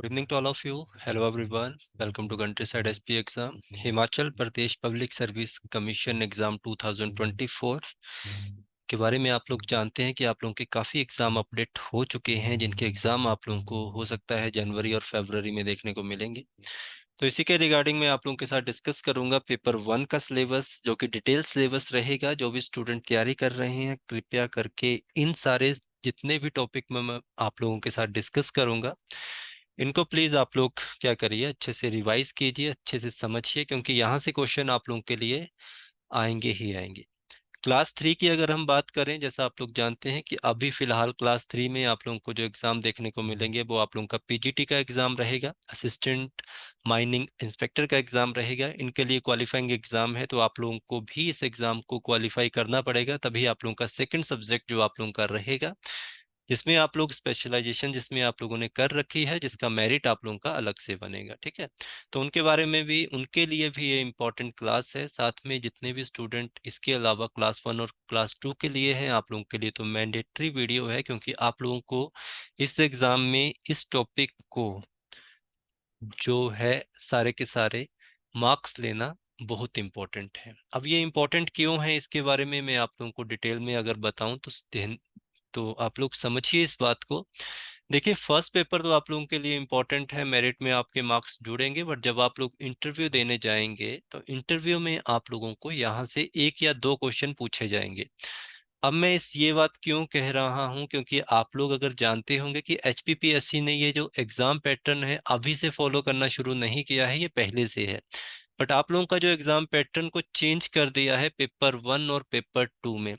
Good evening to all of you. Hello everyone. Welcome to Countryside SP exam. Himachal Pradesh public service commission exam 2024 के बारे में आप लोग जानते हैं कि आप लोगों के काफ़ी एग्जाम अपडेट हो चुके हैं, जिनके एग्जाम आप लोगों को हो सकता है जनवरी और फरवरी में देखने को मिलेंगे। तो इसी के रिगार्डिंग मैं आप लोगों के साथ डिस्कस करूंगा पेपर 1 का सिलेबस, जो कि डिटेल सिलेबस रहेगा। जो भी स्टूडेंट तैयारी कर रहे हैं, कृपया करके इन सारे जितने भी टॉपिक में मैं आप लोगों के साथ डिस्कस करूंगा, इनको प्लीज आप लोग क्या करिए, अच्छे से रिवाइज कीजिए, अच्छे से समझिए, क्योंकि यहाँ से क्वेश्चन आप लोगों के लिए आएंगे ही आएंगे। क्लास 3 की अगर हम बात करें, जैसा आप लोग जानते हैं कि अभी फिलहाल क्लास 3 में आप लोगों को जो एग्जाम देखने को मिलेंगे वो आप लोगों का पीजीटी का एग्जाम रहेगा, असिस्टेंट माइनिंग इंस्पेक्टर का एग्जाम रहेगा। इनके लिए क्वालिफाइंग एग्जाम है, तो आप लोगों को भी इस एग्जाम को क्वालिफाई करना पड़ेगा, तभी आप लोगों का सेकंड सब्जेक्ट जो आप लोगों का रहेगा, जिसमें आप लोग स्पेशलाइजेशन जिसमें आप लोगों ने कर रखी है, जिसका मेरिट आप लोगों का अलग से बनेगा। ठीक है, तो उनके बारे में भी, उनके लिए भी ये इम्पोर्टेंट क्लास है। साथ में जितने भी स्टूडेंट इसके अलावा क्लास 1 और क्लास 2 के लिए हैं, आप लोगों के लिए तो मैंडेटरी वीडियो है, क्योंकि आप लोगों को इस एग्जाम में इस टॉपिक को जो है सारे के सारे मार्क्स लेना बहुत इम्पोर्टेंट है। अब ये इम्पोर्टेंट क्यों है, इसके बारे में मैं आप लोगों को डिटेल में अगर बताऊं तो आप लोग समझिए इस बात को। देखिए, फर्स्ट पेपर तो आप लोगों के लिए इम्पोर्टेंट है, मेरिट में आपके मार्क्स जुड़ेंगे, बट जब आप लोग इंटरव्यू देने जाएंगे तो इंटरव्यू में आप लोगों को यहाँ से एक या दो क्वेश्चन पूछे जाएंगे। अब मैं इस ये बात क्यों कह रहा हूँ, क्योंकि आप लोग अगर जानते होंगे कि एचपीपीएससी ने ये जो एग्जाम पैटर्न है अभी से फॉलो करना शुरू नहीं किया है, ये पहले से है। बट आप लोगों का जो एग्जाम पैटर्न को चेंज कर दिया है पेपर 1 और पेपर 2 में।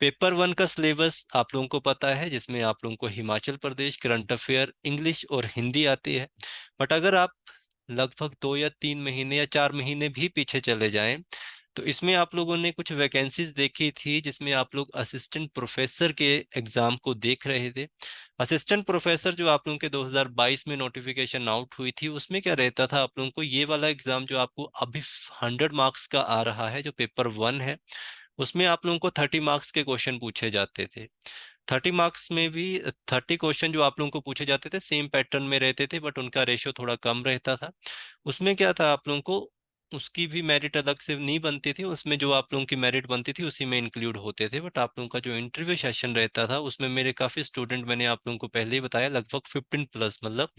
पेपर 1 का सिलेबस आप लोगों को पता है, जिसमें आप लोगों को Himachal Pradesh, current affair, English और हिंदी आती है। बट अगर आप लगभग 2 या 3 महीने या 4 महीने भी पीछे चले जाएं, तो इसमें आप लोगों ने कुछ वैकेंसीज देखी थी, जिसमें आप लोग असिस्टेंट प्रोफेसर के एग्जाम को देख रहे थे। असिस्टेंट प्रोफेसर जो आप लोगों के 2022 में नोटिफिकेशन आउट हुई थी, उसमें क्या रहता था, आप लोगों को ये वाला एग्जाम जो आपको अभी 100 मार्क्स का आ रहा है, जो पेपर 1 है, उसमें आप लोगों को 30 मार्क्स के क्वेश्चन पूछे जाते थे। 30 मार्क्स में भी 30 क्वेश्चन जो आप लोगों को पूछे जाते थे सेम पैटर्न में रहते थे, बट उनका रेशियो थोड़ा कम रहता था। उसमें क्या था, आप लोगों को उसकी भी मेरिट अलग से नहीं बनती थी, उसमें जो आप लोगों की मेरिट बनती थी उसी में इंक्लूड होते थे। बट आप लोगों का जो इंटरव्यू सेशन रहता था, उसमें मेरे काफी स्टूडेंट, मैंने आप लोगों को पहले ही बताया, लगभग 15 प्लस, मतलब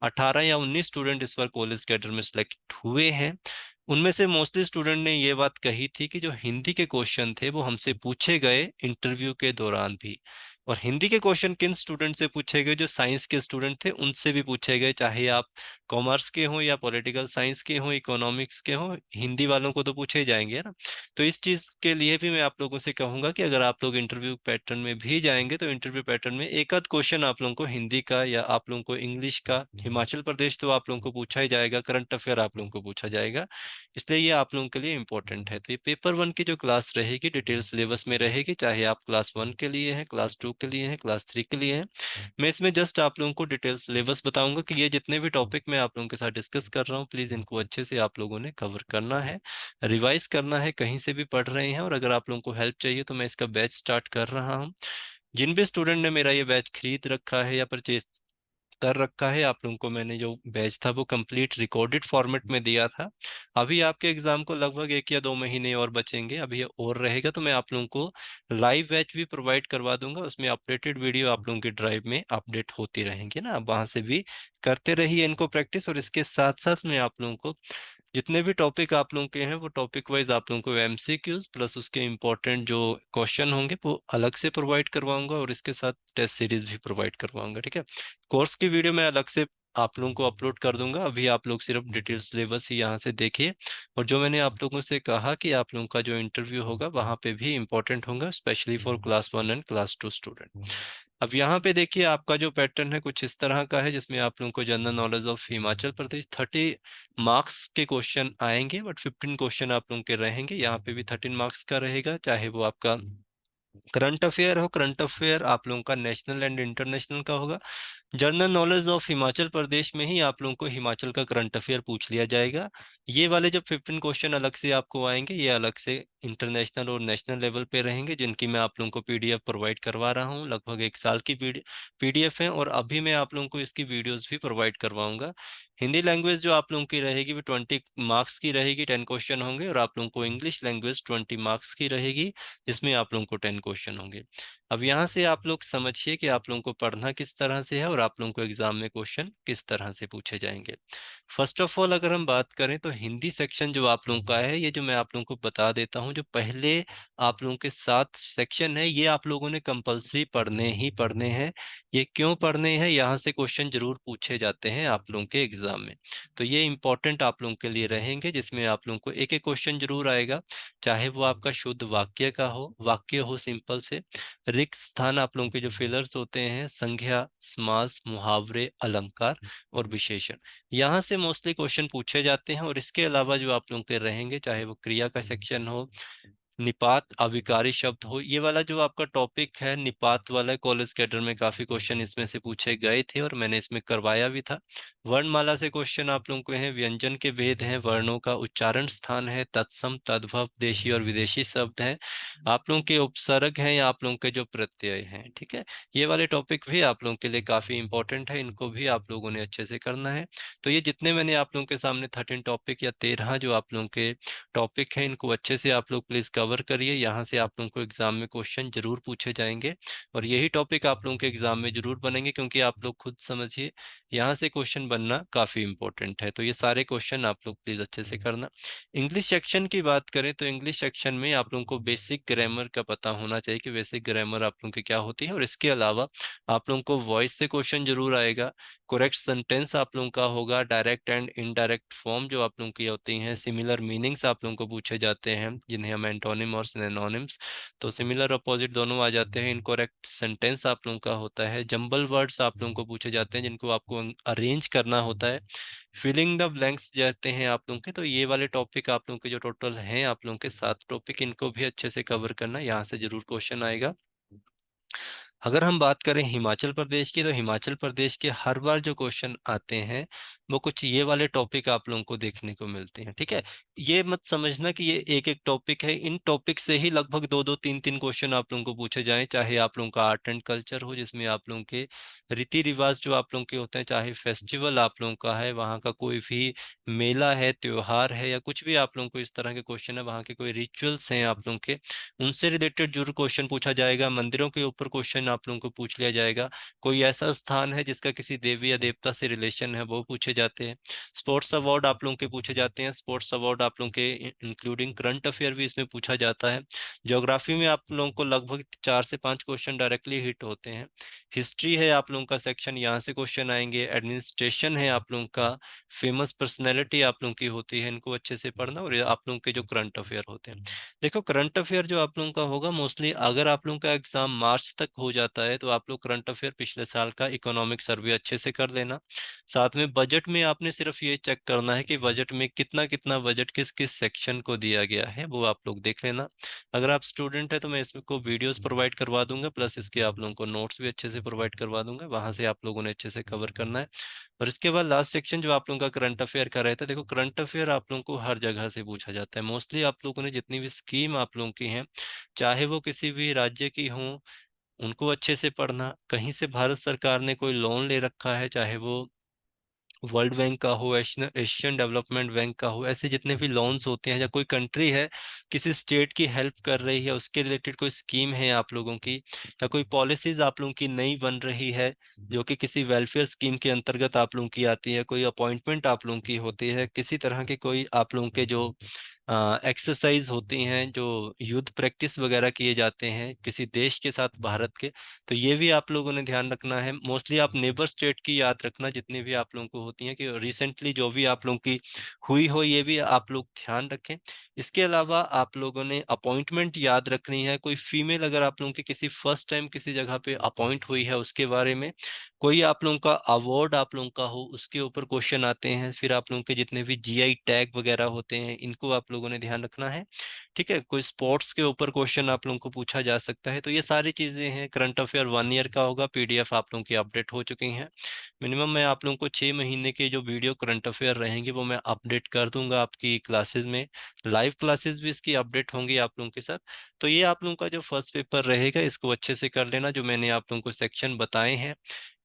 18 या 19 स्टूडेंट इस बार कॉलेज कैडर में सिलेक्ट हुए हैं। उनमें से मोस्टली स्टूडेंट ने ये बात कही थी कि जो हिंदी के क्वेश्चन थे वो हमसे पूछे गए इंटरव्यू के दौरान भी। और हिंदी के क्वेश्चन किन स्टूडेंट से पूछे गए, जो साइंस के स्टूडेंट थे उनसे भी पूछे गए, चाहे आप कॉमर्स के हों या पॉलिटिकल साइंस के हों, इकोनॉमिक्स के हों, हिंदी वालों को तो पूछे ही जाएंगे, है ना। तो इस चीज के लिए भी मैं आप लोगों से कहूंगा कि अगर आप लोग इंटरव्यू पैटर्न में भी जाएंगे, तो इंटरव्यू पैटर्न में एक आध क्वेश्चन आप लोगों को हिंदी का या आप लोगों को इंग्लिश का, हिमाचल प्रदेश तो आप लोगों को पूछा ही जाएगा, करंट अफेयर आप लोगों को पूछा जाएगा। इसलिए ये आप लोगों के लिए इंपॉर्टेंट है। तो ये पेपर 1 की जो क्लास रहेगी डिटेल सिलेबस में रहेगी, चाहे आप क्लास 1 के लिए हैं, क्लास 2 के लिए हैं, क्लास 3 के लिए हैं। मैं इसमें जस्ट आप लोगों को डिटेल सिलेबस बताऊंगा कि ये जितने भी टॉपिक मैं आप लोगों के साथ डिस्कस कर रहा हूँ, प्लीज इनको अच्छे से आप लोगों ने कवर करना है, रिवाइज करना है, कहीं से भी पढ़ रहे हैं। और अगर आप लोगों को हेल्प चाहिए तो मैं इसका बैच स्टार्ट कर रहा हूँ। जिन भी स्टूडेंट ने मेरा ये बैच खरीद रखा है या परचेज कर रखा है, आप लोगों को मैंने जो बैच था वो कंप्लीट रिकॉर्डेड फॉर्मेट में दिया था। अभी आपके एग्जाम को लगभग 1 या 2 महीने और बचेंगे, अभी ये और रहेगा, तो मैं आप लोगों को लाइव बैच भी प्रोवाइड करवा दूंगा। उसमें अपडेटेड वीडियो आप लोगों की ड्राइव में अपडेट होती रहेंगी ना, आप वहां से भी करते रहिए इनको प्रैक्टिस। और इसके साथ साथ मैं आप लोगों को जितने भी टॉपिक आप लोगों के हैं वो टॉपिक वाइज आप लोगों को एमसीक्यूज प्लस उसके इम्पोर्टेंट जो क्वेश्चन होंगे वो अलग से प्रोवाइड करवाऊंगा, और इसके साथ टेस्ट सीरीज भी प्रोवाइड करवाऊंगा। ठीक है, कोर्स की वीडियो मैं अलग से आप लोगों को अपलोड कर दूंगा। अभी आप लोग सिर्फ डिटेल सिलेबस ही यहाँ से देखिए। और जो मैंने आप लोगों से कहा कि आप लोगों का जो इंटरव्यू होगा वहाँ पे भी इम्पोर्टेंट होगा, specially for class 1 and class 2 student. अब यहाँ पे देखिए, आपका जो पैटर्न है कुछ इस तरह का है, जिसमें आप लोगों को general knowledge of Himachal Pradesh 30 marks के क्वेश्चन आएंगे, बट 15 क्वेश्चन आप लोगों के रहेंगे। यहाँ पे भी 13 मार्क्स का रहेगा, चाहे वो आपका करंट अफेयर हो। करंट अफेयर आप लोगों का नेशनल एंड इंटरनेशनल का होगा। General knowledge of Himachal Pradesh में ही आप लोगों को हिमाचल का करंट अफेयर पूछ लिया जाएगा। ये वाले जब 15 क्वेश्चन अलग से आपको आएंगे, ये अलग से इंटरनेशनल और नेशनल लेवल पे रहेंगे, जिनकी मैं आप लोगों को पीडीएफ प्रोवाइड करवा रहा हूँ। लगभग 1 साल की पीडीएफ है, और अभी मैं आप लोगों को इसकी वीडियोस भी प्रोवाइड करवाऊंगा। हिंदी लैंग्वेज जो आप लोगों की रहेगी वो 20 मार्क्स की रहेगी, 10 क्वेश्चन होंगे। और आप लोगों को इंग्लिश लैंग्वेज 20 मार्क्स की रहेगी, जिसमें आप लोगों को 10 क्वेश्चन होंगे। अब यहाँ से आप लोग समझिए कि आप लोगों को पढ़ना किस तरह से है, और आप लोगों को एग्जाम में क्वेश्चन किस तरह से पूछे जाएंगे। फर्स्ट ऑफ ऑल अगर हम बात करें तो हिंदी सेक्शन जो आप लोगों का है, ये जो मैं आप लोगों को बता देता हूँ, जो पहले आप लोगों के 7 सेक्शन है, ये आप लोगों ने कंपलसरी पढ़ने ही पढ़ने हैं। ये क्यों पढ़ने हैं, यहाँ से क्वेश्चन जरूर पूछे जाते हैं आप लोगों के एग्जाम में। तो ये इंपॉर्टेंट आप लोगों के लिए रहेंगे, जिसमें आप लोगों को एक एक क्वेश्चन जरूर आएगा। चाहे वो आपका शुद्ध वाक्य का हो, वाक्य हो सिंपल से, रिक्त स्थान आप लोगों के जो फिलर्स होते हैं, संज्ञा, समास, मुहावरे, अलंकार और विशेषण, यहाँ से मोस्टली क्वेश्चन पूछे जाते हैं। और इसके अलावा जो आप लोगों के रहेंगे, चाहे वो क्रिया का सेक्शन हो, निपात, अविकारी शब्द हो, ये वाला जो आपका टॉपिक है निपात वाला, कॉलेज कैडर में काफी क्वेश्चन इसमें से पूछे गए थे और मैंने इसमें करवाया भी था। वर्णमाला से क्वेश्चन आप लोगों को है, व्यंजन के भेद हैं, वर्णों का उच्चारण स्थान है, तत्सम, तद्भव, देशी और विदेशी शब्द हैं, आप लोगों के उपसर्ग हैं या आप लोगों के जो प्रत्यय हैं। ठीक है, ये वाले टॉपिक भी आप लोगों के लिए काफी इंपॉर्टेंट है, इनको भी आप लोगों ने अच्छे से करना है। तो ये जितने मैंने आप लोगों के सामने 13 टॉपिक या 13 जो आप लोगों के टॉपिक है, इनको अच्छे से आप लोग प्लीज कवर करिए। यहाँ से आप लोगों को एग्जाम में क्वेश्चन जरूर पूछे जाएंगे, और यही टॉपिक आप लोगों के एग्जाम में जरूर बनेंगे, क्योंकि आप लोग खुद समझिए यहाँ से क्वेश्चन बनना काफी इंपॉर्टेंट है। तो ये सारे क्वेश्चन आप लोग प्लीज अच्छे से करना। इंग्लिश सेक्शन की बात करें तो इंग्लिश सेक्शन में आप लोगों को बेसिक ग्रामर का पता होना चाहिए कि बेसिक ग्रामर आप लोगों की क्या होती है, और इसके अलावा आप लोगों को वॉइस से क्वेश्चन जरूर आएगा। करेक्ट सेंटेंस आप लोगों का होगा, डायरेक्ट एंड इनडायरेक्ट फॉर्म जो आप लोगों की होती हैं, सिमिलर मीनिंग्स आप लोगों को पूछे जाते हैं, जिन्हें हम एंटोनिम और सिनोनिम्स, तो सिमिलर अपोजिट दोनों आ जाते हैं। इनकरेक्ट सेंटेंस आप लोगों का होता है, जंबल वर्ड्स आप लोगों को पूछे जाते हैं, जिनको आपको अरेंज करना होता है, फिलिंग द ब्लैंक्स जाते हैं आप लोगों के। तो ये वाले टॉपिक आप लोगों के जो टोटल हैं आप लोगों के 7 टॉपिक, इनको भी अच्छे से कवर करना, यहाँ से जरूर क्वेश्चन आएगा। अगर हम बात करें हिमाचल प्रदेश की, तो हिमाचल प्रदेश के हर बार जो क्वेश्चन आते हैं वो कुछ ये वाले टॉपिक आप लोगों को देखने को मिलते हैं। ठीक है, ये मत समझना कि ये एक एक टॉपिक है, इन टॉपिक से ही लगभग दो दो तीन तीन क्वेश्चन आप लोगों को पूछे जाएं। चाहे आप लोगों का आर्ट एंड कल्चर हो, जिसमें आप लोगों के रीति रिवाज जो आप लोगों के होते हैं, चाहे फेस्टिवल आप लोगों का है, वहाँ का कोई भी मेला है, त्योहार है, या कुछ भी आप लोगों को इस तरह के क्वेश्चन है, वहाँ के कोई रिचुअल्स हैं आप लोगों के, उनसे रिलेटेड जरूर क्वेश्चन पूछा जाएगा। मंदिरों के ऊपर क्वेश्चन आप लोगों को पूछ लिया जाएगा। कोई ऐसा स्थान है जिसका किसी देवी या देवता से रिलेशन है, वो पूछे जाते हैं। स्पोर्ट्स अवार्ड आप लोगों के पूछे जाते हैं, स्पोर्ट्स अवार्ड आप लोगों के इंक्लूडिंग करंट अफेयर भी इसमें पूछा जाता है। ज्योग्राफी में आप लोगों को लगभग 4 से 5 क्वेश्चन डायरेक्टली हिट होते हैं। हिस्ट्री है आप लोगों का सेक्शन, यहाँ से क्वेश्चन आएंगे। एडमिनिस्ट्रेशन है आप लोगों का, फेमस पर्सनैलिटी आप लोगों की होती है, इनको अच्छे से पढ़ना। और ये आप लोगों के जो करंट अफेयर होते हैं, देखो करंट अफेयर जो आप लोगों का होगा मोस्टली, अगर आप लोगों का एग्जाम मार्च तक हो जाता है, तो आप लोग करंट अफेयर पिछले साल का इकोनॉमिक सर्वे अच्छे से कर लेना। साथ में बजट में आपने सिर्फ ये चेक करना है कि बजट में कितना कितना बजट किस किस सेक्शन को दिया गया है, वो आप लोग देख लेना। अगर आप स्टूडेंट है तो मैं इसको वीडियोस प्रोवाइड करवा दूंगा, प्लस इसके आप लोगों को नोट्स भी अच्छे से प्रोवाइड करवा दूंगा, वहां से आप लोगों ने अच्छे से कवर करना है। और इसके बाद लास्ट सेक्शन जो आप लोगों का करंट अफेयर का रहता है, देखो करंट अफेयर आप लोगों को हर जगह से पूछा जाता है। मोस्टली आप लोगों ने जितनी भी स्कीम आप लोगों की हैं, चाहे वो किसी भी राज्य की हों, उनको अच्छे से पढ़ना। कहीं से भारत सरकार ने कोई लोन ले रखा है, चाहे वो वर्ल्ड बैंक का हो, एशियन एशियन डेवलपमेंट बैंक का हो, ऐसे जितने भी लोन्स होते हैं, या कोई कंट्री है किसी स्टेट की हेल्प कर रही है, उसके रिलेटेड कोई स्कीम है आप लोगों की, या कोई पॉलिसीज आप लोगों की नई बन रही है जो कि किसी वेलफेयर स्कीम के अंतर्गत आप लोगों की आती है, कोई अपॉइंटमेंट आप लोगों की होती है, किसी तरह के कोई आप लोगों के जो एक्सरसाइज होती हैं, जो युद्ध प्रैक्टिस वगैरह किए जाते हैं किसी देश के साथ भारत के, तो ये भी आप लोगों ने ध्यान रखना है। मोस्टली आप नेबर स्टेट की याद रखना, जितनी भी आप लोगों को होती हैं, कि रिसेंटली जो भी आप लोगों की हुई हो, ये भी आप लोग ध्यान रखें। इसके अलावा आप लोगों ने अपॉइंटमेंट याद रखनी है। कोई फीमेल अगर आप लोगों की किसी फर्स्ट टाइम किसी जगह पे अपॉइंट हुई है, उसके बारे में कोई आप लोगों का अवार्ड आप लोगों का हो, उसके ऊपर क्वेश्चन आते हैं। फिर आप लोगों के जितने भी जीआई टैग वगैरह होते हैं, इनको आप लोगों ने ध्यान रखना है। ठीक है, कोई स्पोर्ट्स के ऊपर क्वेश्चन आप लोगों को पूछा जा सकता है। तो ये सारी चीजें हैं। करंट अफेयर 1 ईयर का होगा, पीडीएफ आप लोगों की अपडेट हो चुकी हैं। मिनिमम मैं आप लोगों को 6 महीने के जो वीडियो करंट अफेयर रहेंगे वो मैं अपडेट कर दूंगा आपकी क्लासेस में। लाइव क्लासेस भी इसकी अपडेट होंगी आप लोगों के साथ। तो ये आप लोगों का जो फर्स्ट पेपर रहेगा इसको अच्छे से कर लेना, जो मैंने आप लोगों को सेक्शन बताए हैं।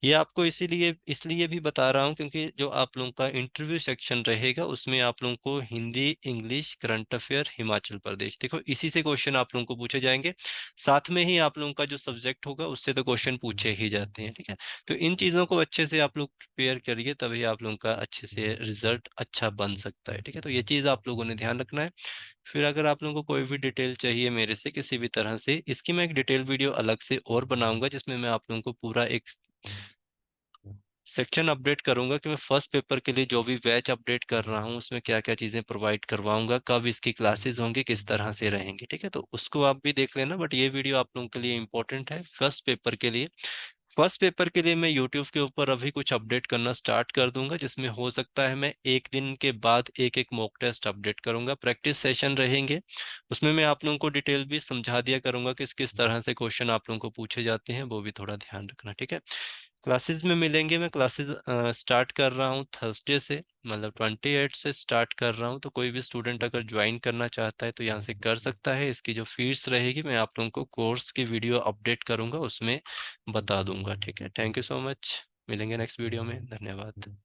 ये आपको इसीलिए इसलिए भी बता रहा हूँ क्योंकि जो आप लोगों का इंटरव्यू सेक्शन रहेगा उसमें आप लोगों को Hindi, English, current affair, Himachal Pradesh, देखो इसी से क्वेश्चन आप लोगों को पूछे जाएंगे। साथ में ही आप लोगों का जो सब्जेक्ट होगा उससे तो क्वेश्चन पूछे ही जाते हैं, ठीक है। तो इन चीज़ों को अच्छे से आप लोग प्रिपेयर करिए, तभी आप लोगों का अच्छे से रिजल्ट अच्छा बन सकता है, ठीक है। तो ये चीज़ आप लोगों ने ध्यान रखना है। फिर अगर आप लोगों को कोई भी डिटेल चाहिए मेरे से किसी भी तरह से, इसकी मैं एक डिटेल वीडियो अलग से और बनाऊंगा जिसमें मैं आप लोगों को पूरा एक सेक्शन अपडेट करूंगा कि मैं फर्स्ट पेपर के लिए जो भी बैच अपडेट कर रहा हूँ उसमें क्या क्या चीज़ें प्रोवाइड करवाऊंगा, कब इसकी क्लासेस होंगी, किस तरह से रहेंगे, ठीक है। तो उसको आप भी देख लेना, बट ये वीडियो आप लोगों के लिए इंपॉर्टेंट है फर्स्ट पेपर के लिए। फर्स्ट पेपर के लिए मैं यूट्यूब के ऊपर अभी कुछ अपडेट करना स्टार्ट कर दूंगा, जिसमें हो सकता है मैं एक दिन के बाद एक एक मॉक टेस्ट अपडेट करूंगा, प्रैक्टिस सेशन रहेंगे। उसमें मैं आप लोगों को डिटेल भी समझा दिया करूंगा किस किस तरह से क्वेश्चन आप लोगों को पूछे जाते हैं, वो भी थोड़ा ध्यान रखना, ठीक है। क्लासेस में मिलेंगे, मैं क्लासेस स्टार्ट कर रहा हूँ थर्सडे से, मतलब 28 से स्टार्ट कर रहा हूँ। तो कोई भी स्टूडेंट अगर ज्वाइन करना चाहता है तो यहाँ से कर सकता है। इसकी जो फीस रहेगी मैं आप लोगों को कोर्स की वीडियो अपडेट करूंगा उसमें बता दूंगा, ठीक है। थैंक यू सो मच, मिलेंगे नेक्स्ट वीडियो में, धन्यवाद।